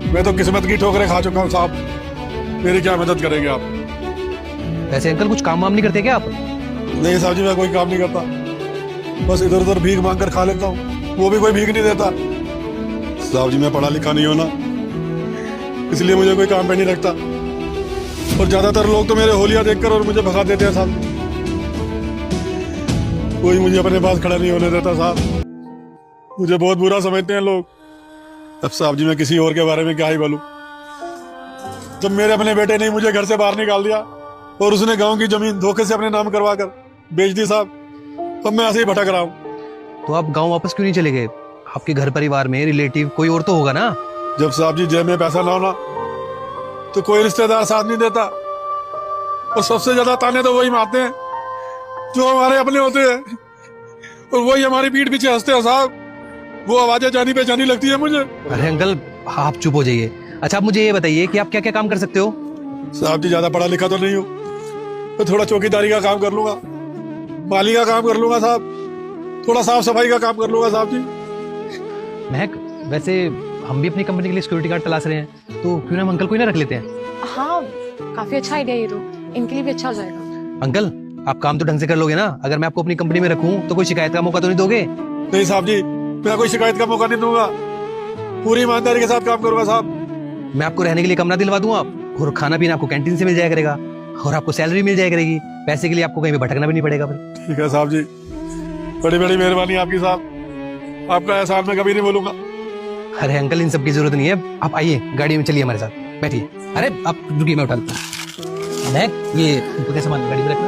मैं तो किस्मत की ठोकरें खा चुका हूँ साहब, मेरी क्या मदद करेंगे आप? वैसे अंकल कुछ काम वाम नहीं करते क्या आप? नहीं साहब जी, मैं कोई काम नहीं करता, बस इधर उधर भीख मांग कर खा लेता हूँ, वो भी कोई भीख नहीं देता। साहब जी मैं पढ़ा लिखा नहीं हूं ना, इसलिए मुझे कोई काम पे नहीं रखता, और ज्यादातर लोग तो मेरे होलिया देखकर और मुझे भगा देते हैं साहब। कोई मुझे अपने पास खड़ा नहीं होने देता साहब, मुझे बहुत बुरा समझते हैं लोग। अब साहब जी मैं किसी और के बारे में क्या ही बोलूं, जब मेरे अपने बेटे ने मुझे घर से बाहर निकाल दिया और उसने गांव की जमीन धोखे से अपने नाम करवा कर बेच दी साहब, अब मैं ऐसे ही भटक रहा हूँ। तो आप गांव वापस क्यों नहीं चले गए? आपके घर परिवार में रिलेटिव कोई और तो होगा ना? जब साहब जी जेब में पैसा ना होना तो कोई रिश्तेदार साथ नहीं देता, और सबसे ज्यादा ताने तो वही मारते हैं जो हमारे अपने होते हैं, और वही हमारी पीठ पीछे हंसते हैं साहब। वो आवाजें जानी पहचानी लगती है मुझे। अरे अंकल आप चुप हो जाइए। अच्छा आप मुझे ये बताइए कि आप क्या क्या काम कर सकते हो? साहब जी ज्यादा पढ़ा लिखा तो नहीं हूँ, तो थोड़ा चौकीदारी का काम कर लूंगा, माली का काम कर लूंगा साहब, थोड़ा साफ सफाई का काम कर लूंगा साहब जी। महक, वैसे हम भी अपनी कंपनी के लिए सिक्योरिटी गार्ड तलाश रहे हैं, तो क्यों ना हम अंकल को ही ना रख लेते हैं? हाँ काफी अच्छा आइडिया ये तो, इनके लिए भी अच्छा हो जाएगा। अंकल आप काम तो ढंग से कर लोगे ना? अगर मैं आपको अपनी कंपनी में रखूं तो कोई शिकायत का मौका तो नहीं दोगे? नहीं साहब जी, मैं कोई शिकायत का मौका नहीं दूंगा, पूरी ईमानदारी के साथ काम करूंगा साहब। मैं आपको रहने के लिए कमरा दिलवा दूंगा, और खाना पीना आपको कैंटीन से मिल जाया करेगा, और आपको सैलरी मिल जाया करेगी। पैसे के लिए आपको कहीं भी भटकना भी नहीं पड़ेगा फिर। ठीक है साहब जी, बड़ी बड़ी मेहरबानी आपकी साहब, आपका एहसान मैं कभी नहीं भूलूंगा। अरे अंकल इन सब की जरूरत नहीं है, आप आइए गाड़ी में चलिए हमारे साथ, बैठिए। अरे आप रुकिए, मैं उठा लेता हूँ। महक, ये इनके सामान गाड़ी में रखना।